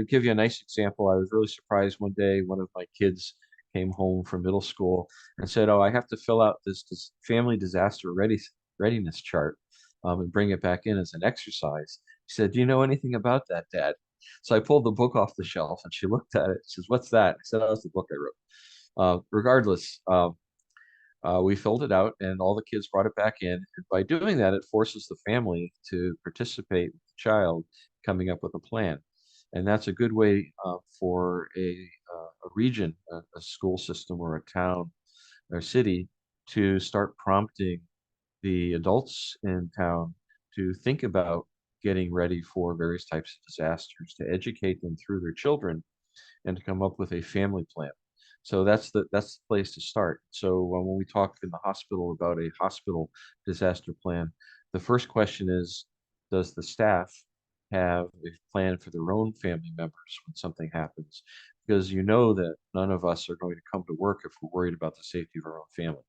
give you a nice example. I was really surprised one day, one of my kids came home from middle school and said, "Oh, I have to fill out this family disaster readiness chart and bring it back in as an exercise." She said, "Do you know anything about that, Dad?" So I pulled the book off the shelf and she looked at it. She says, "What's that?" I said, "Oh, that's the book I wrote." Regardless, we filled it out and all the kids brought it back in. And by doing that, it forces the family to participate with the child coming up with a plan. And that's a good way for a region, a school system or a town or city to start prompting the adults in town to think about getting ready for various types of disasters, to educate them through their children, and to come up with a family plan. So that's the place to start. So when we talk in the hospital about a hospital disaster plan, the first question is, does the staff have a plan for their own family members when something happens? Because you know that none of us are going to come to work if we're worried about the safety of our own family.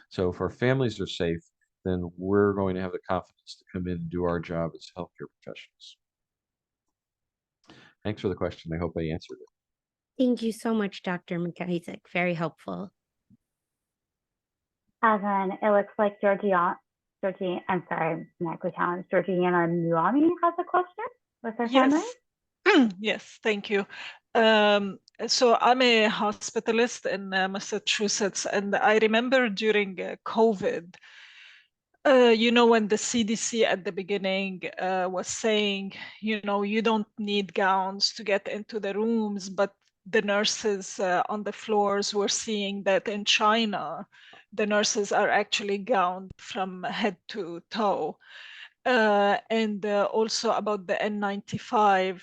So if our families are safe, then we're going to have the confidence to come in and do our job as healthcare professionals. Thanks for the question. I hope I answered it. Thank you so much, Dr. McIsaac. Very helpful. Then it looks like Georgiana Nuami has a question with her family. Yes, thank you. So I'm a hospitalist in Massachusetts, and I remember during COVID, you know, when the CDC at the beginning was saying, you know, you don't need gowns to get into the rooms, but the nurses on the floors were seeing that in China, the nurses are actually gowned from head to toe. And also about the N95,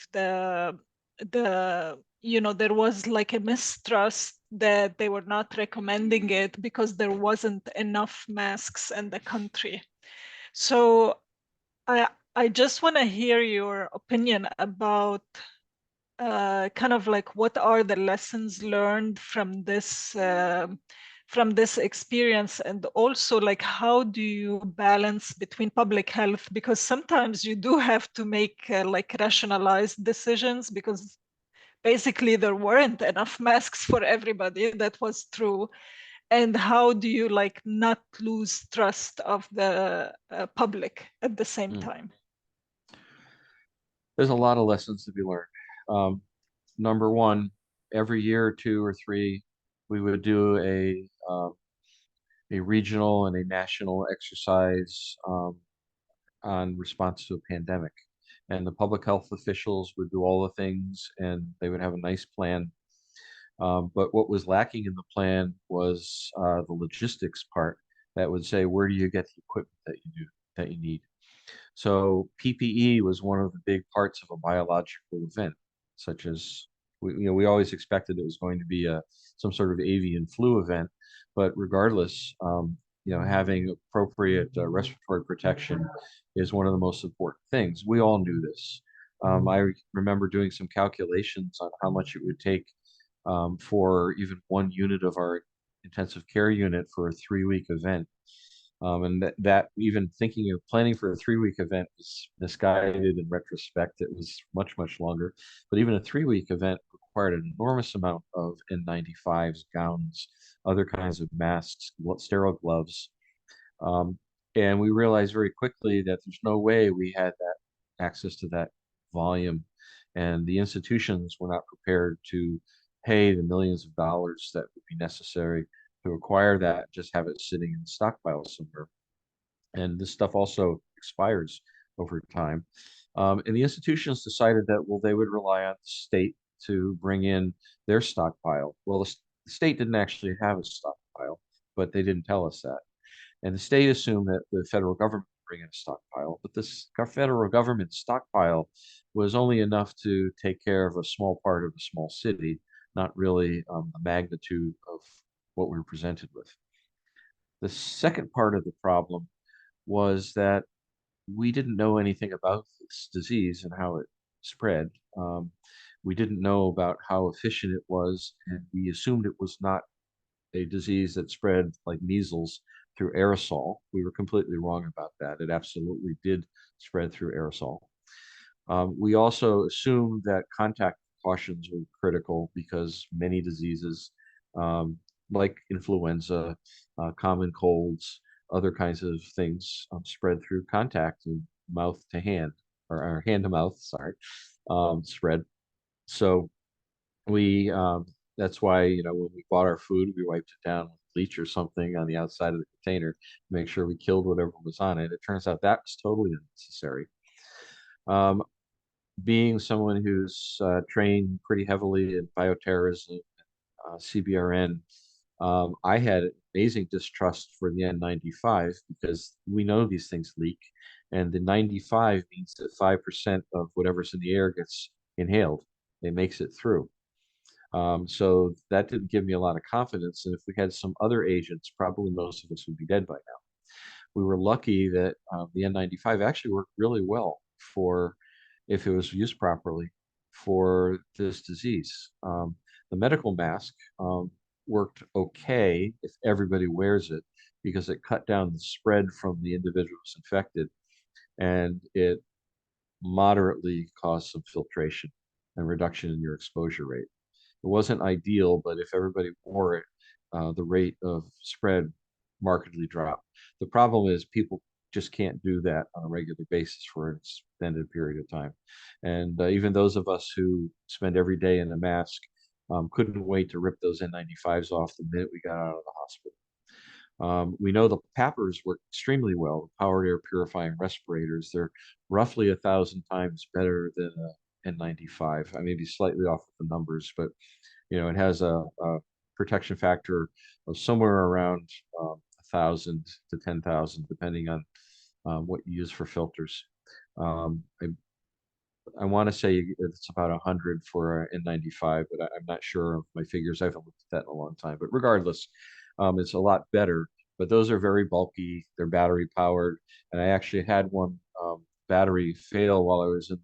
you know, there was like a mistrust that they were not recommending it because there wasn't enough masks in the country. So I just want to hear your opinion about kind of like what are the lessons learned from this from this experience? And also, like, how do you balance between public health? Because sometimes you do have to make like rationalized decisions, because basically there weren't enough masks for everybody. That was true. And how do you like not lose trust of the public at the same time? There's a lot of lessons to be learned. Number one, every year or two or three, we would do a regional and a national exercise on response to a pandemic. And the public health officials would do all the things and they would have a nice plan. But what was lacking in the plan was the logistics part that would say, where do you get the equipment that you need? So PPE was one of the big parts of a biological event, such as we always expected it was going to be some sort of avian flu event, but regardless, having appropriate respiratory protection is one of the most important things. We all knew this. I remember doing some calculations on how much it would take for even one unit of our intensive care unit for a 3-week event. And that even thinking of planning for a 3-week event was misguided in retrospect. It was much, much longer. But even a 3-week event required an enormous amount of N95s, gowns, other kinds of masks, sterile gloves. And we realized very quickly that there's no way we had that access to that volume. And the institutions were not prepared to pay the millions of dollars that would be necessary to acquire that, just have it sitting in the stockpile somewhere. And this stuff also expires over time. And the institutions decided that, well, they would rely on the state to bring in their stockpile. Well, the state didn't actually have a stockpile, but they didn't tell us that. And the state assumed that the federal government would bring in a stockpile, but this federal government stockpile was only enough to take care of a small part of a small city, not really the magnitude of what we were presented with. The second part of the problem was that we didn't know anything about this disease and how it spread. We didn't know about how efficient it was, and we assumed it was not a disease that spread like measles through aerosol. We were completely wrong about that. It absolutely did spread through aerosol. We also assumed that contact precautions were critical because many diseases, like influenza, common colds, other kinds of things spread through contact and mouth to hand, or hand to mouth, sorry, spread. So that's why, when we bought our food, we wiped it down with bleach or something on the outside of the container to make sure we killed whatever was on it. It turns out that was totally unnecessary. Being someone who's trained pretty heavily in bioterrorism, CBRN, I had amazing distrust for the N95 because we know these things leak, and the 95 means that 5% of whatever's in the air gets inhaled. It makes it through. So that didn't give me a lot of confidence. And if we had some other agents, probably most of us would be dead by now. We were lucky that the N95 actually worked really well if it was used properly for this disease. The medical mask worked okay if everybody wears it because it cut down the spread from the individuals infected, and it moderately caused some filtration and reduction in your exposure rate. It wasn't ideal, but if everybody wore it, the rate of spread markedly dropped. The problem is people just can't do that on a regular basis for an extended period of time. And even those of us who spend every day in a mask couldn't wait to rip those N95s off the minute we got out of the hospital. We know the PAPRs work extremely well, powered air purifying respirators. They're roughly 1,000 times better than a N95. I may be slightly off with the numbers, but it has a protection factor of somewhere around 1,000 to 10,000, depending on what you use for filters. I want to say it's about 100 for an N95, but I'm not sure of my figures. I haven't looked at that in a long time. But regardless, it's a lot better. But those are very bulky. They're battery powered, and I actually had one battery fail while I was in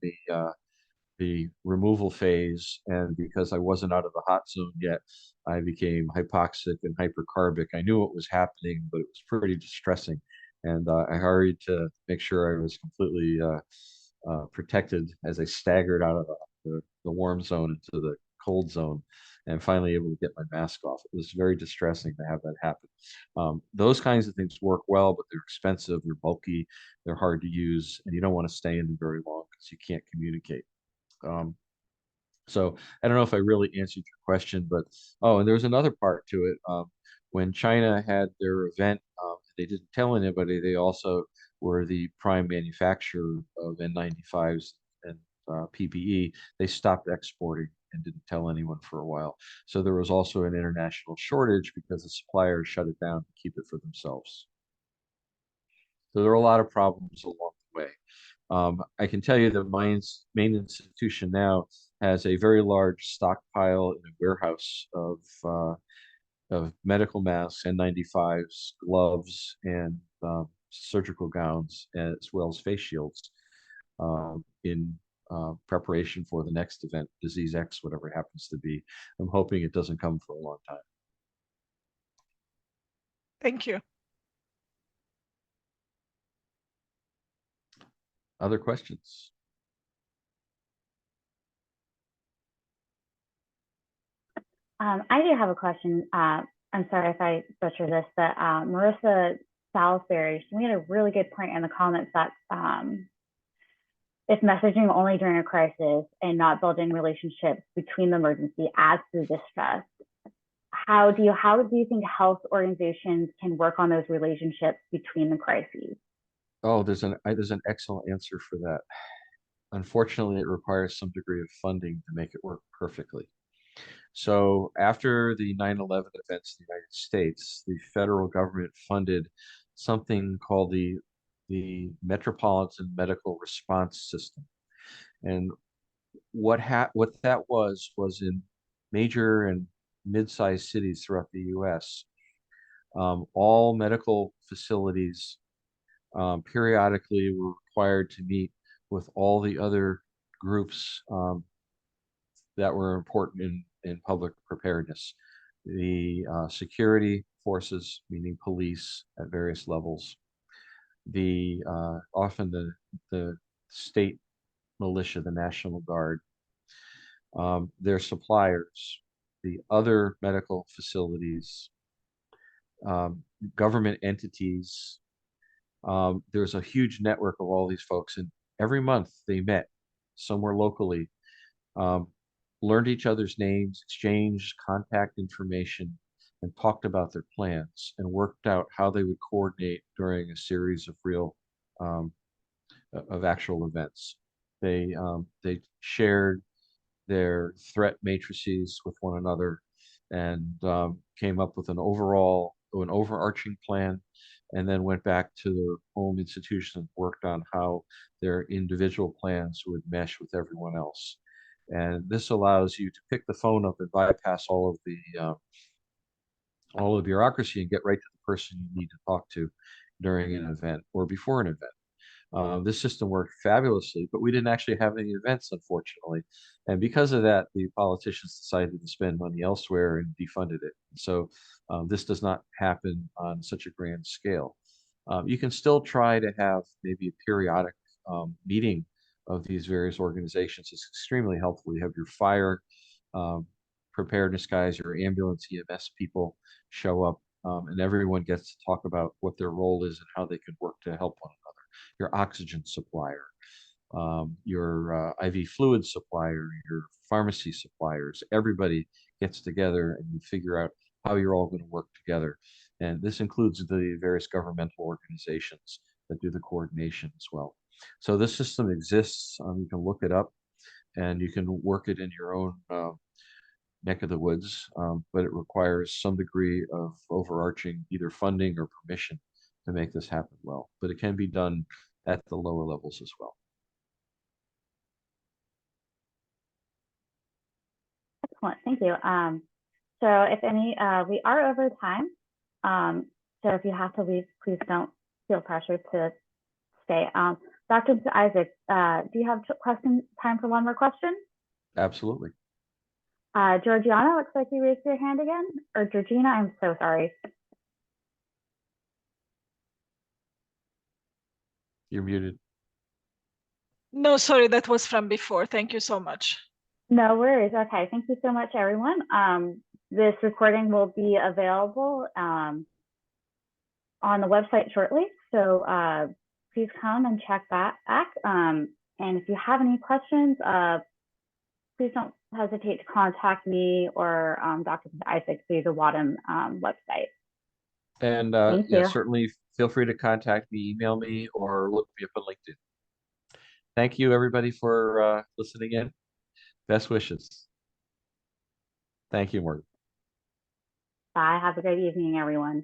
the removal phase, and because I wasn't out of the hot zone yet, I became hypoxic and hypercarbic. I knew what was happening, but it was pretty distressing, and I hurried to make sure I was completely protected as I staggered out of the warm zone into the cold zone, and finally able to get my mask off. It was very distressing to have that happen. Those kinds of things work well, but they're expensive, they're bulky, they're hard to use, and you don't want to stay in them very long because you can't communicate. So I don't know if I really answered your question, but oh, and there was another part to it. When China had their event, they didn't tell anybody. They also were the prime manufacturer of N95s and PPE. They stopped exporting and didn't tell anyone for a while. So there was also an international shortage because the suppliers shut it down to keep it for themselves. So there are a lot of problems along the way. I can tell you that my main institution now has a very large stockpile in a warehouse of medical masks, N95s, gloves, and surgical gowns, as well as face shields, in preparation for the next event, Disease X, whatever it happens to be. I'm hoping it doesn't come for a long time. Thank you. Other questions? I do have a question. I'm sorry if I butcher this, but Marissa Salisbury, she made a really good point in the comments that if messaging only during a crisis and not building relationships between the emergency adds to distress, how do you think health organizations can work on those relationships between the crises? Oh, there's an excellent answer for that. Unfortunately, it requires some degree of funding to make it work perfectly. So after the 9/11 events in the United States, the federal government funded something called the Metropolitan Medical Response System. And what that was in major and mid-sized cities throughout the US, all medical facilities periodically were required to meet with all the other groups that were important in public preparedness. The security forces, meaning police at various levels, the often the state militia, the National Guard, their suppliers, the other medical facilities, government entities. There's a huge network of all these folks, and every month they met somewhere locally, learned each other's names, exchanged contact information, and talked about their plans and worked out how they would coordinate during a series of of actual events. They shared their threat matrices with one another and came up with an overarching plan, and then went back to their home institution and worked on how their individual plans would mesh with everyone else. And this allows you to pick the phone up and bypass all of the bureaucracy and get right to the person you need to talk to during an event or before an event. This system worked fabulously, but we didn't actually have any events, unfortunately. And because of that, the politicians decided to spend money elsewhere and defunded it. So this does not happen on such a grand scale. You can still try to have maybe a periodic meeting of these various organizations. It's extremely helpful. You have your fire preparedness guys, your ambulance EMS people show up, and everyone gets to talk about what their role is and how they can work to help one another. Your oxygen supplier, your IV fluid supplier, your pharmacy suppliers, everybody gets together and you figure out how you're all going to work together. And this includes the various governmental organizations that do the coordination as well. So this system exists. You can look it up and you can work it in your own neck of the woods, but it requires some degree of overarching either funding or permission to make this happen well. But it can be done at the lower levels as well. Excellent, thank you. So if any, we are over time. So if you have to leave, please don't feel pressured to stay. Dr. Isaac, do you have time for one more question? Absolutely. Georgiana, looks like you raised your hand again. Or Georgina, I'm so sorry. You're muted. No, sorry, that was from before. Thank you so much. No worries. Okay, thank you so much, everyone. This recording will be available on the website shortly. So please come and check that back. And if you have any questions, please don't hesitate to contact me or Dr. Isaac through the WADEM website. And Thank yeah, you. certainly feel free to contact me, email me, or look me up on LinkedIn. Thank you, everybody, for listening in. Best wishes. Thank you, Morgan. Bye. Have a great evening, everyone.